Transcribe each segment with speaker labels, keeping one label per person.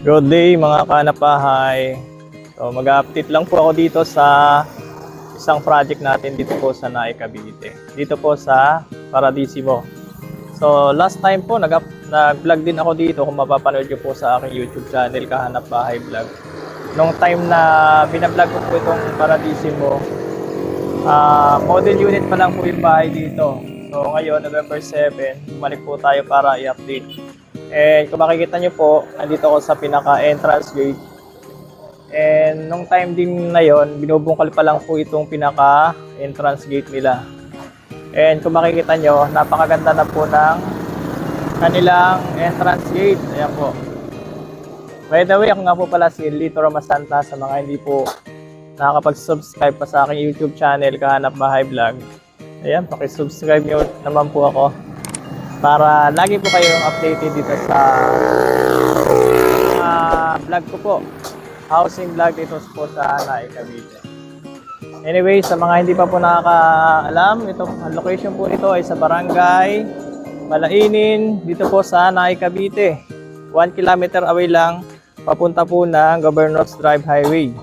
Speaker 1: Good day mga kanapahay. So mag-update lang po ako dito sa isang project natin dito po sa Naik, Cavite. Dito po sa Paradisimo. So last time po nag-vlog din ako dito, kung mapapanood nyo po sa aking YouTube channel, Kahanap Bahay Vlog. Nung time na binablog ko po itong Paradisimo, model unit pa lang po yung bahay dito. So ngayon, November 7, bumalik po tayo para i-update. And kung makikita nyo po, andito ako sa pinaka-entrance gate. And nung time din na yon, binubungkal pa lang po itong pinaka-entrance gate nila. And kung makikita nyo, napakaganda na po ng kanilang entrance gate. Ayan po. By the way, ako nga po pala si Lito Ramasanta. Sa mga hindi po nakakapag-subscribe pa sa aking YouTube channel, Kahanap Bahay Vlog. Ayan, pakisubscribe nyo naman po ako, para lagi po kayong updated dito sa vlog ko po. Housing vlog dito po sa Naik, Cavite. Anyway, sa mga hindi pa po nakakaalam, ang location po nito ay sa Barangay Malainin, dito po sa Naik, Cavite. 1 kilometer away lang, papunta po ng Governor's Drive Highway.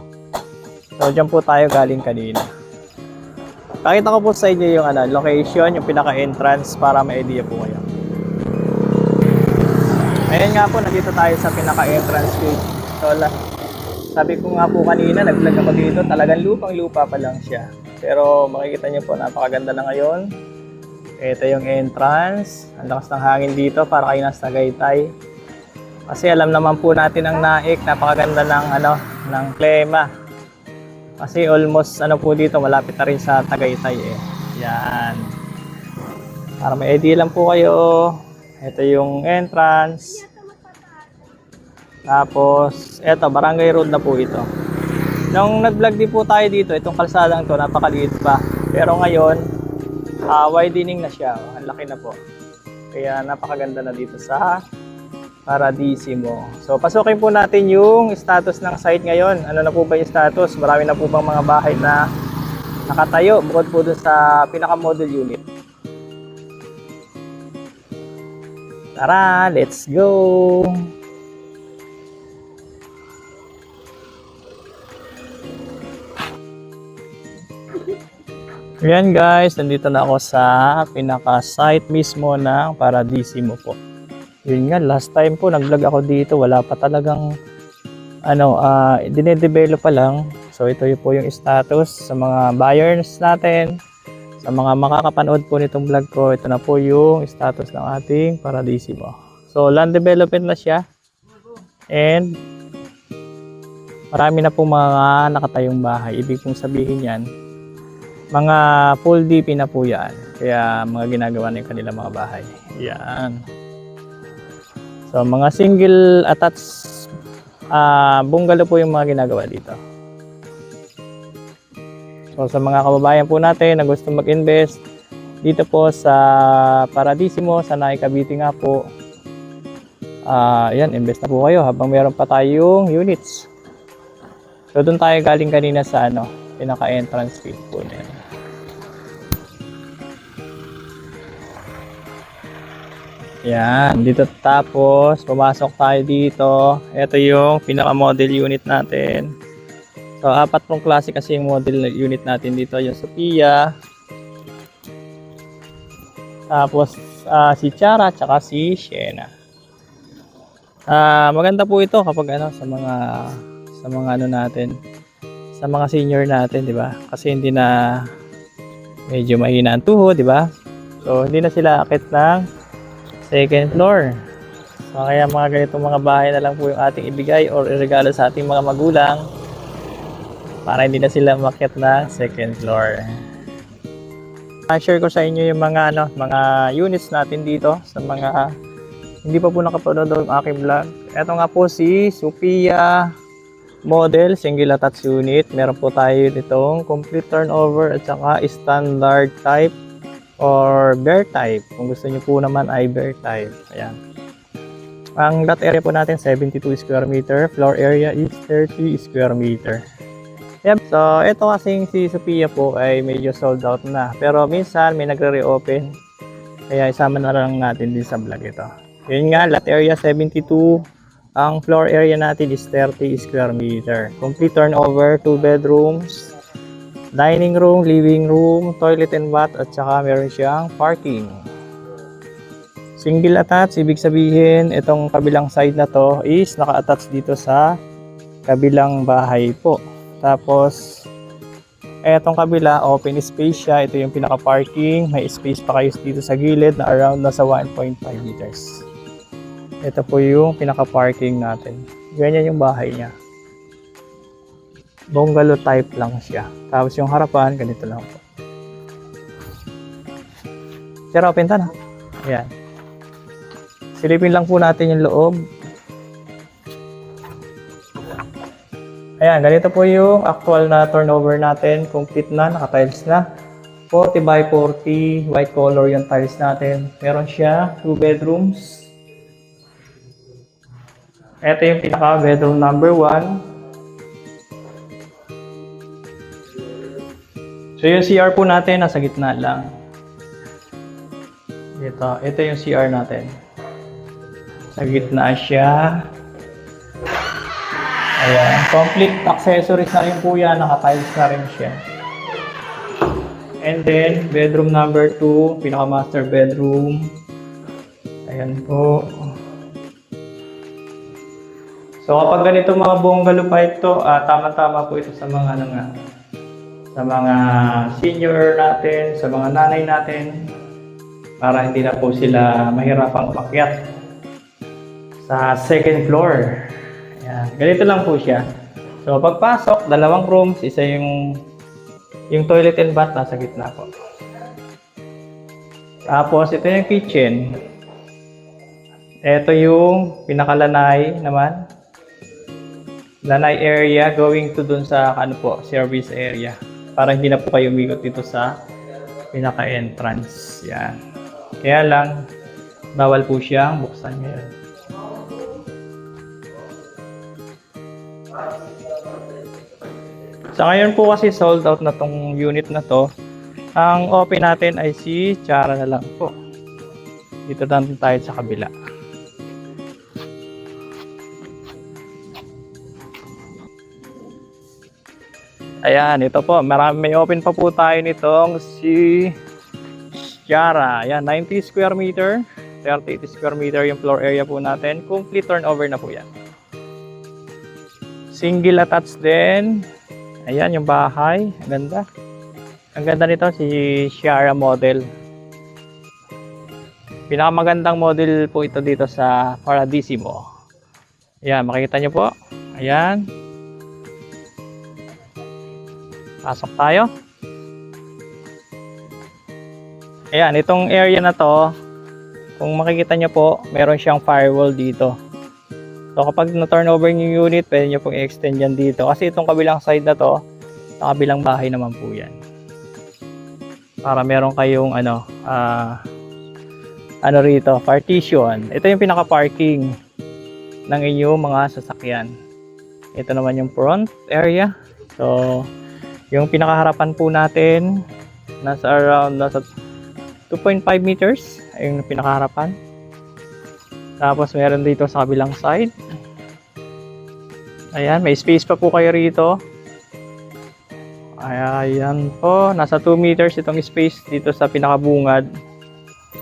Speaker 1: So, dyan po tayo galing kanina. Pakita ko po sa inyo yung location, yung pinaka-entrance para may idea po kayo. Ayan nga po, nandito tayo sa pinaka-entrance gate. So, sabi ko nga po kanina, nag-vlog ako dito, talagang lupang-lupa pa lang siya. Pero makikita niyo po, napakaganda na ngayon. Ito yung entrance. Ang lakas ng hangin dito para kayo nasa Tagaytay. Kasi alam naman po natin ang Naik, napakaganda ng klima. Kasi almost po dito, malapit na rin sa Tagaytay eh. Yan. Para may idea lang po kayo. Ito yung entrance. Tapos, ito, Barangay Road na po ito. Nung nag-vlog din po tayo dito, itong kalsadang to, napakaliit pa. Pero ngayon, widening na siya. Ang laki na po. Kaya napakaganda na dito sa Paradisimo. So, pasukin po natin yung status ng site ngayon. Ano na po ba yung status? Marami na po bang mga bahay na nakatayo bukod po dun sa pinaka-model unit. Tara, let's go! Ayan guys, nandito na ako sa pinaka-site mismo ng Paradisimo po. Yun nga, last time po nag-vlog ako dito, wala pa talagang dinedevelop pa lang. So ito po yung status sa mga buyers natin. Sa mga makakapanood po nitong vlog ko, ito na po yung status ng ating Paradisimo. So, land development na siya. And, marami na po mga nakatayong bahay. Ibig kong sabihin yan, mga full DP na po yan. Kaya, mga ginagawa na yung kanilang mga bahay. Yan. So, mga single attached bungalow po yung mga ginagawa dito. So, sa mga kababayan po natin na gusto mag-invest dito po sa Paradisimo, sa Naik, Cavite nga po, yan, invest na po kayo habang meron pa tayong units. So, doon tayo galing kanina sa pinaka-entrance gate po na yan. Yan, dito tapos, pumasok tayo dito. Ito yung pinaka-model unit natin. So, 4 pong klase kasi yung model unit natin dito. Yung Sophia. Tapos, si Chara, tsaka si Shena. Maganda po ito kapag sa mga natin. Sa mga senior natin, di ba? Kasi hindi na medyo mahina ang tuhod, di ba? So, hindi na sila akit ng second floor. So, kaya mga ganitong mga bahay na lang po yung ating ibigay or iregalo sa ating mga magulang, para hindi na sila umakyat na second floor. I-share ko sa inyo yung mga mga units natin dito sa mga hindi pa po nakapanood ng aking vlog. Ito nga po si Sophia model single attached unit. Meron po tayo ditong complete turnover at saka standard type or bare type. Kung gusto niyo po naman ay bare type. Ayan. Ang lot area po natin 72 square meter, floor area is 30 square meter. Yep. So, ito kasing si Sophia po ay medyo sold out na. Pero minsan may nagre-reopen. Kaya isama na lang natin din sa vlog ito. Yun nga, lot area 72 Ang floor area natin is 30 square meter. Complete turnover, 2 bedrooms, dining room, living room, toilet and bath, at saka meron siyang parking. Single attached, ibig sabihin itong kabilang side na to is naka-attach dito sa kabilang bahay po. Tapos etong kabila, open space siya. Ito yung pinaka-parking. May space pa kayo dito sa gilid na around nasa 1.5 meters. Ito po yung pinaka-parking natin. Ganyan yung bahay niya. Bungalow type lang siya. Tapos yung harapan, ganito lang po. Sir, open ta na. Ayan. Silipin lang po natin yung loob. Ayan, ganito po yung actual na turnover natin. Complete na, naka-tiles na. 40 by 40, white color yung tiles natin. Meron siya 2 bedrooms. Ito yung pinaka bedroom number 1. So yung CR po natin nasa gitna lang. Ito yung CR natin. Sa gitna siya. Ayan, complete accessories na rin po yan, naka-tiles na rin siya. And then bedroom number 2, pinaka master bedroom. Ayan po. So kapag ganito mga bungalow pa ito, tama-tama po ito sa mga sa mga senior natin, sa mga nanay natin, para hindi na po sila mahirapang umakyat sa second floor. Ayan, ganito lang po siya. So pagpasok, dalawang rooms, isa yung toilet and bath nasa gitna po. Tapos ito yung kitchen. Ito yung pinakalanay naman. Lanay area going to dun sa service area. Para hindi na po kayo umikot dito sa pinaka-entrance. Yan. Kaya lang, bawal po siyang buksan ngayon. Sa ngayon po kasi sold out na tong unit na to. Ang open natin ay si Chara na lang po. Dito natin tayo sa kabila. Ayan, ito po. May open pa po tayo nitong si Chara. Ayan, 90 square meter. 30 square meter yung floor area po natin. Complete turnover na po yan. Single attached din. Ayan yung bahay. Ang ganda. Ang ganda nito si Chara model. Pinakamagandang model po ito dito sa Paradisimo. Ayan, makikita nyo po. Ayan. Pasok tayo. Ayan, itong area na to, kung makikita nyo po, meron siyang firewall dito. So kapag na-turnover yung unit, pwede nyo pong i-extend yan dito. Kasi itong kabilang side na to, sa kabilang bahay naman po yan. Para meron kayong rito, partition. Ito yung pinaka-parking ng inyong mga sasakyan. Ito naman yung front area. So yung pinakaharapan po natin, nasa 2.5 meters, ay yung pinakaharapan. Tapos meron dito sa kabilang side. Ayan, may space pa po kayo rito. Ayan po, nasa 2 meters itong space dito sa pinakabungad.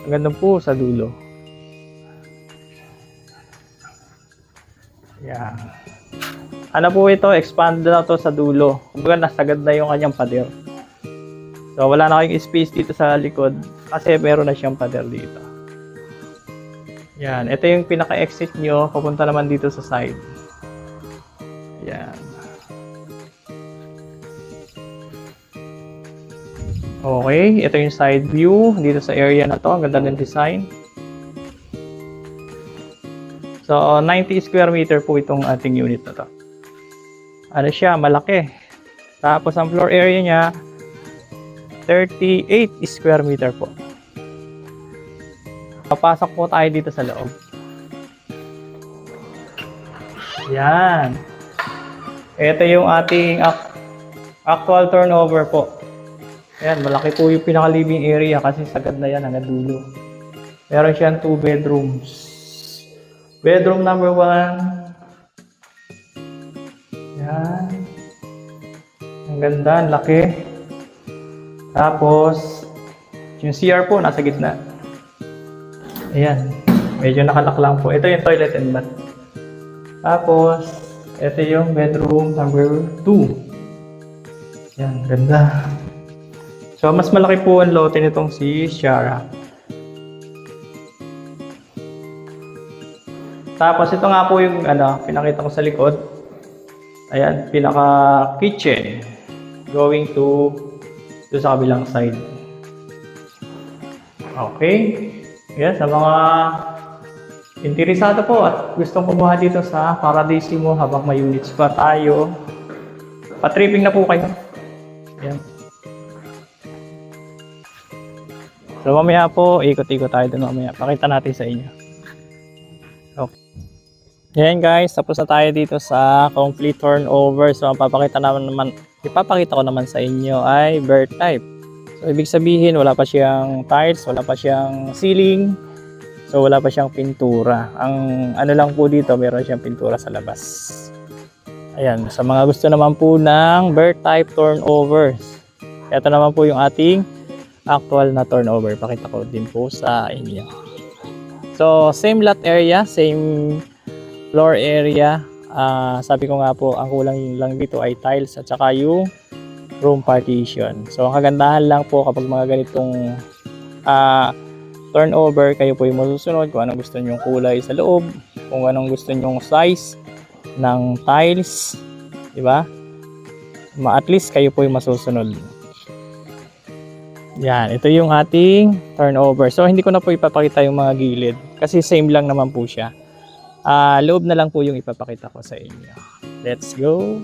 Speaker 1: Ang ganda po sa dulo. Ayan. Ano po ito, expand na to sa dulo. Kumbaga nasagad na yung kanyang pader. So wala na kayong space dito sa likod kasi meron na siyang pader dito. Yan, ito yung pinaka-exit nyo, papunta naman dito sa side. Yan. Okay, ito yung side view dito sa area na to. Ang ganda ng design. So 90 square meter po itong ating unit na to. Ano siya, malaki. Tapos ang floor area niya 38 square meter po. Papasok po tayo dito sa loob. Yan. Ito yung ating actual turnover po. Ayan, malaki po yung pinaka-living area kasi sagad na yan hanggang dulo. Meron siyang 2 bedrooms. Bedroom number 1, Yan. Ang ganda, ang laki. Tapos, yung CR po, nasa gitna. Ayan. Medyo nakalak lang po. Ito yung toilet and bath. Tapos, ito yung bedroom number 2. Yan, ganda. So, mas malaki po ang lote nitong si Shara. Tapos, ito nga po yung pinakita ko sa likod. Ayan, pinaka kitchen. Going to sa kabilang side. Okay. Yan, sa mga interesado po at gustong kumuha dito sa Paradisimo habang may units pa tayo, patripping na po kayo. Yan. So mamaya po, ikot-ikot tayo dun mamaya. Pakita natin sa inyo. Okay. Yan guys, tapos na tayo dito sa complete turnover. So ipapakita ko naman sa inyo ay bird type. So, ibig sabihin, wala pa siyang tiles, wala pa siyang ceiling, so wala pa siyang pintura. Ang ano lang po dito, meron siyang pintura sa labas. Ayan, sa mga gusto naman po ng bird type turnovers, ito naman po yung ating actual na turnover. Pakita ko din po sa inyo. So, same lot area, same floor area. Sabi ko nga po, ang kulang lang dito ay tiles at saka yung room partition. So, ang kagandahan lang po kapag mga ganitong turnover, kayo po yung masusunod kung anong gusto nyong kulay sa loob, kung anong gusto nyong size ng tiles, di ba? At least kayo po yung masusunod. Yan, ito yung ating turnover. So, hindi ko na po ipapakita yung mga gilid kasi same lang naman po siya. Loob na lang po yung ipapakita ko sa inyo. Let's go!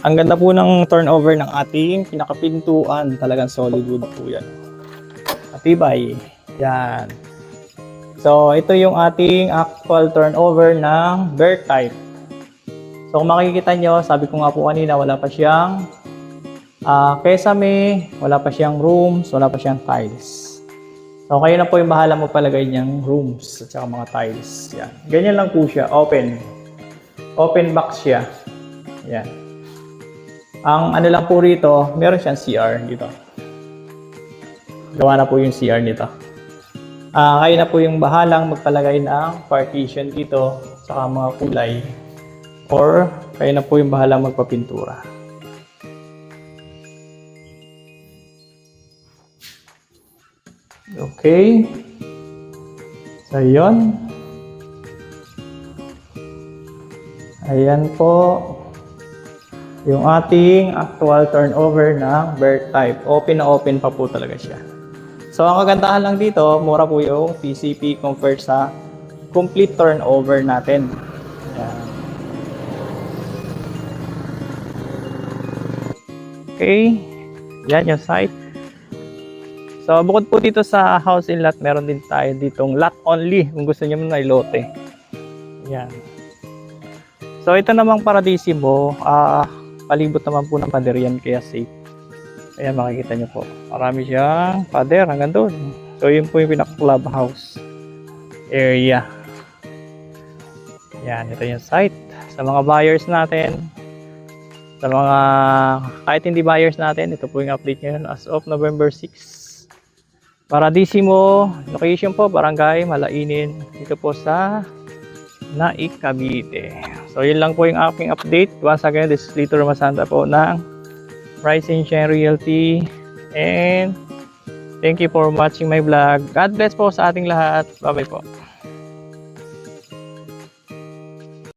Speaker 1: Ang ganda po ng turnover ng ating pinakapintuan. Talagang solid wood po yan. Matibay. Yan. So, ito yung ating actual turnover ng bird type. So, kung makikita nyo, sabi ko nga po kanina, wala pa siyang kesame, wala pa siyang rooms, wala pa siyang tiles. So, kayo na po yung bahala mo palagay niyang rooms at saka mga tiles. Yan. Ganyan lang po siya. Open. Open box siya. Yan. Ang ano lang po rito, meron siyang CR dito. Gawa na po yung CR nito. Kayo na po yung bahalang magpalagay ng partition dito sa mga kulay. Or kayo na po yung bahalang magpapintura. Okay. So, yun. Ayan po yung ating actual turnover ng bird type. Open na open pa po talaga siya. So, ang kagandahan lang dito, mura po yung PCP compared sa complete turnover natin. Ayan. Okay. Yan yung site. So, bukod po dito sa house and lot, meron din tayo ditong lot only kung gusto nyo na ilote. Yan. So, ito namang Paradisimo, palibot naman po ng pader yan, kaya safe. Ayan, makikita nyo po. Marami siyang pader hanggang doon. So, yun po yung pinaka-clubhouse area. Yan, ito yung site. Sa mga buyers natin, sa mga kahit hindi buyers natin, ito po yung update ngayon as of November 6. Paradisimo, location po, Barangay Malainin. Dito po sa Naik, Cavite. So, yun lang po yung aking update. Once again, this is Lito Ramasanta po ng Rising Shine Realty. And thank you for watching my vlog. God bless po sa ating lahat. Bye-bye po.